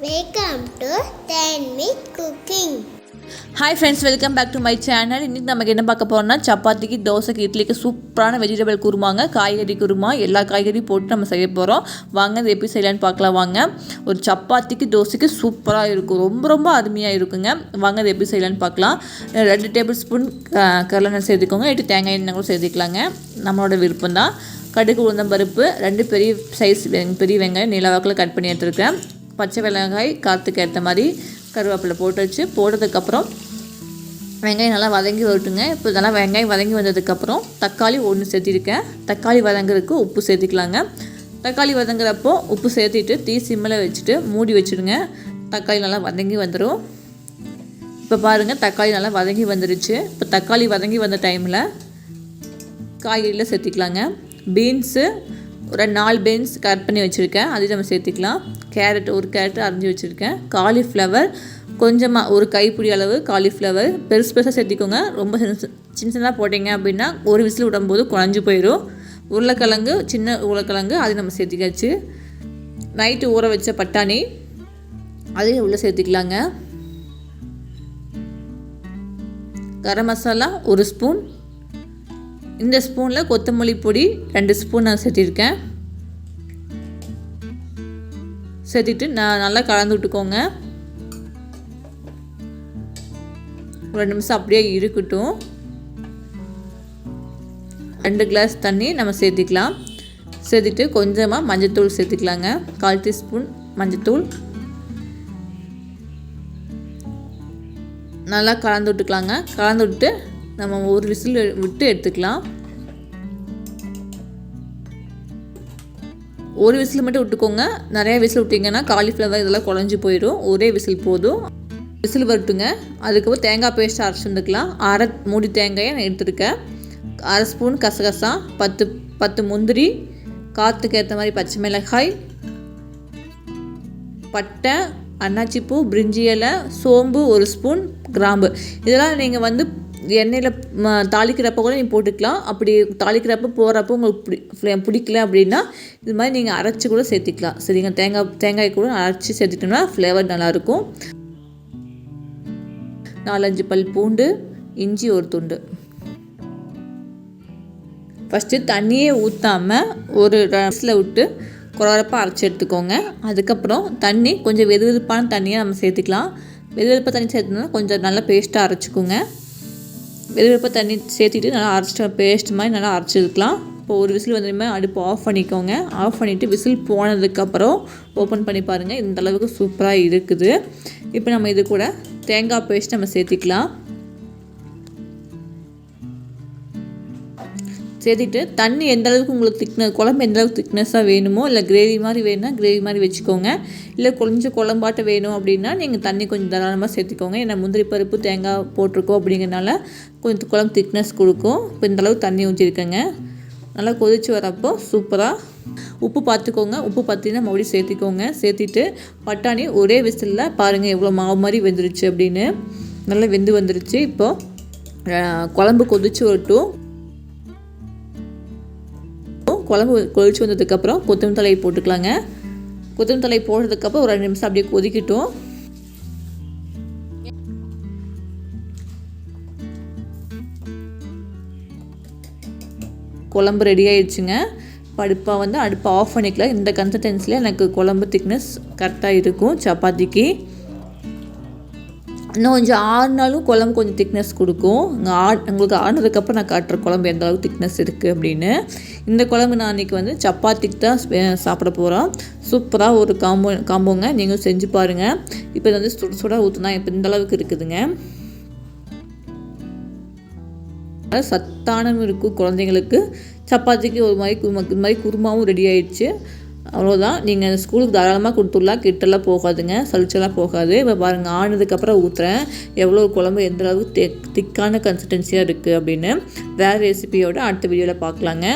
Welcome to 10 minute cooking. Hi friends, welcome back to my channel. இன்றைக்கி நமக்கு என்ன பார்க்க போகிறோம்னா சப்பாத்திக்கு, தோசைக்கு, இட்லிக்கு சூப்பரான வெஜிடபிள் குருமாங்க. காய்கறி குருமா, எல்லா காய்கறியும் போட்டு நம்ம செய்ய போகிறோம். வாங்க இது எப்படி செய்யலான்னு பார்க்கலாம் வாங்க. ஒரு சப்பாத்திக்கு தோசைக்கு சூப்பராக இருக்கும், ரொம்ப அருமையாக இருக்குங்க. வாங்க இது எப்படி செய்யலான்னு பார்க்கலாம். 2 டேபிள் ஸ்பூன் கடலெண்ணெய் சேர்த்துக்கோங்க, 8 தேங்காய் எண்ணெய் கூட சேர்த்துக்கலாங்க, நம்மளோட விருப்பம் தான். கடுகு, உளுந்தம் பருப்பு, 2 பெரிய சைஸ் பெரிய வெங்காயம் நீளவாக்கில் கட் பண்ணி எடுத்துருக்கேன். பச்சை வெங்காய் காற்றுக்கு ஏற்ற மாதிரி கருவேப்பிலை போட்டு வச்சு போட்டதுக்கப்புறம் வெங்காயம் நல்லா வதங்கி வரட்டுங்க. இப்போ நல்லா வெங்காயம் வதங்கி வந்ததுக்கப்புறம் தக்காளி 1 சேர்த்திருக்கேன். தக்காளி வதங்குறதுக்கு உப்பு சேர்த்துக்கலாங்க. தக்காளி வதங்குறப்போ உப்பு சேர்த்திட்டு தீ சிம்மில் வச்சுட்டு மூடி வச்சுடுங்க. தக்காளி நல்லா வதங்கி வந்துடும். இப்போ பாருங்கள், தக்காளி நல்லா வதங்கி வந்துடுச்சு. இப்போ தக்காளி வதங்கி வந்த டைமில் காய்கறியில் சேர்த்திக்கலாங்க. பீன்ஸு ஒரு 4 பீன்ஸ் கட் பண்ணி வச்சுருக்கேன், அதையும் நம்ம சேர்த்துக்கலாம். கேரட், 1 கேரட் அரைஞ்சி வச்சுருக்கேன். காலிஃப்ளவர் கொஞ்சமாக ஒரு கைப்பிடி அளவு காலிஃப்ளவர் பெருசாக சேர்த்திக்கோங்க. ரொம்ப சின்னதாக போட்டிங்க அப்படின்னா ஒரு விசில் விடும்போது குழஞ்சி போயிடும். உருளைக்கிழங்கு, சின்ன உருளைக்கிழங்கு அதையும் நம்ம சேர்த்திக்காச்சு. நைட்டு ஊற வச்ச பட்டாணி அதையும் உள்ளே சேர்த்திக்கலாங்க. கரம் மசாலா 1 ஸ்பூன். இந்த ஸ்பூனில் கொத்தமல்லி பொடி 2 ஸ்பூன் நான் சேர்த்திருக்கேன். சேர்த்திட்டு நான் நல்லா கலந்து விட்டுக்கோங்க. ஒரு 2 நிமிஷம் அப்படியே இருக்கட்டும். 2 கிளாஸ் தண்ணி நம்ம சேர்த்திக்கலாம். சேர்த்திட்டு கொஞ்சமாக மஞ்சத்தூள் சேர்த்துக்கலாங்க. 1/4 டீஸ்பூன் மஞ்சத்தூள். நல்லா கலந்து விட்டுக்கலாங்க. கலந்து விட்டு நம்ம ஒரு விசில் விட்டு எடுத்துக்கலாம். ஒரு விசில் மட்டும் விட்டுக்கோங்க. நிறைய விசில் விட்டிங்கன்னா காலிஃப்ளவர் இதெல்லாம் குழஞ்சி போயிடும். ஒரே விசில் போதும். விசில் வரட்டுங்க. அதுக்கப்புறம் தேங்காய் பேஸ்ட் அரைச்சி வந்துக்கலாம். 1/2 மூடி தேங்காயை நான் எடுத்துருக்கேன். 1/2 ஸ்பூன் கசகசா, 10 முந்திரி, காற்றுக்கு ஏற்ற மாதிரி பச்சை மிளகாய், பட்டை, அன்னாச்சிப்பூ, பிரிஞ்சி இலை, சோம்பு 1 ஸ்பூன், கிராம்பு. இதெல்லாம் நீங்கள் எண்ணெயில் தாளிக்கிறப்ப கூட நீங்கள் போட்டுக்கலாம். அப்படி தாளிக்கிறப்ப போகிறப்போ உங்களுக்கு பிடிக்கல அப்படின்னா இது மாதிரி நீங்கள் அரைச்சி கூட சேர்த்திக்கலாம். சரிங்க, தேங்காய் கூட அரைச்சி சேர்த்துட்டோம்னா ஃப்ளேவர் நல்லாயிருக்கும். 4-5 பல் பூண்டு, இஞ்சி 1 துண்டு. ஃபஸ்ட்டு தண்ணியே ஊற்றாமல் ஒரு ரசில் விட்டு குறவரப்பாக அரைச்சி எடுத்துக்கோங்க. அதுக்கப்புறம் தண்ணி கொஞ்சம் வெதுவெதுப்பான தண்ணியை நம்ம சேர்த்துக்கலாம். வெதுவெதுப்பாக தண்ணி சேர்த்துனா கொஞ்சம் நல்லா பேஸ்ட்டாக அரைச்சிக்கோங்க. வெதுவெதுப்பாக தண்ணி சேர்த்திட்டு நல்லா அரைச்சிட்டு பேஸ்ட் மாதிரி நல்லா அரைச்சிக்கலாம். இப்போ ஒரு விசில் வந்ததுமே அடுப்பு ஆஃப் பண்ணிக்கோங்க. ஆஃப் பண்ணிவிட்டு விசில் போனதுக்கப்புறம் ஓப்பன் பண்ணி பாருங்கள். இந்த அளவுக்கு சூப்பராக இருக்குது. இப்போ நம்ம இது கூட தேங்காய் பேஸ்ட் நம்ம சேர்த்திக்கலாம். சேர்த்திட்டு தண்ணி எந்த அளவுக்கு உங்களுக்கு குழம்பு எந்த அளவுக்கு திக்னஸாக வேணுமோ, இல்லை கிரேவி மாதிரி வேணும்னா கிரேவி மாதிரி வச்சுக்கோங்க. இல்லை கொஞ்சம் குழம்பாட்ட வேணும் அப்படின்னா நீங்கள் தண்ணி கொஞ்சம் தாராளமாக சேர்த்துக்கோங்க. ஏன்னா முந்திரி பருப்பு தேங்காய் போட்டிருக்கோம் அப்படிங்கிறனால கொஞ்சம் குழம்பு திக்னஸ் கொடுக்கும். இப்போ இந்தளவு தண்ணி ஊற்றிருக்கேங்க. நல்லா கொதித்து வரப்போ சூப்பராக உப்பு பார்த்துக்கோங்க. உப்பு பார்த்தீங்கன்னா மறுபடியும் சேர்த்திக்கோங்க. சேர்த்திட்டு பட்டாணி ஒரே விசிலில் பாருங்கள் எவ்வளோ மாவு மாதிரி வெந்துருச்சு அப்படின்னு. நல்லா வெந்து வந்துருச்சு. இப்போது குழம்பு கொதிச்சு வரட்டும். குழம்பு கொதிச்சு வந்ததுக்கப்புறம் கொத்தமல்லி தழை போட்டுக்கலாங்க. கொத்தமல்லி தழை போட்டதுக்கப்புறம் ஒரு 2 நிமிஷம் அப்படியே கொதிக்கட்டும். குழம்பு ரெடி ஆயிடுச்சுங்க. அடுப்பை ஆஃப் பண்ணிக்கலாம். இந்த கன்சிஸ்டன்சியில் எனக்கு குழம்பு திக்னஸ் கரெக்டாக இருக்கும் சப்பாத்திக்கு. இன்னும் கொஞ்சம் ஆறுனாலும் குழம்பு கொஞ்சம் திக்னஸ் கொடுக்கும். உங்களுக்கு ஆறுனதுக்கப்புறம் நான் காட்டுற குழம்பு எந்த அளவுக்கு திக்னஸ் இருக்குது அப்படின்னு. இந்த குழம்பு நான் இன்றைக்கி சப்பாத்திக்கு தான் சாப்பிட போகிறோம். சூப்பராக ஒரு காம்போங்க. நீங்களும் செஞ்சு பாருங்கள். இப்போ இது சுட ஊற்றுனா இப்போ இந்த அளவுக்கு இருக்குதுங்க. சத்தானவும் இருக்கும் குழந்தைங்களுக்கு. சப்பாத்திக்கு ஒரு மாதிரி குருமாவும் ரெடி ஆயிடுச்சு. அவ்வளோதான். நீங்கள் ஸ்கூலுக்கு தாராளமாக கொடுத்துடலாம். கிட்டெல்லாம் போகாதுங்க, சளிச்செல்லாம் போகாது. இப்போ பாருங்கள், ஆனதுக்கப்புறம் ஊற்றுறேன் எவ்வளோ குழம்பு எந்த அளவுக்கு திக்கான கன்சிஸ்டன்சியாக இருக்குது அப்படின்னு. வேறு ரெசிபியோட அடுத்த வீடியோவில் பார்க்கலாங்க.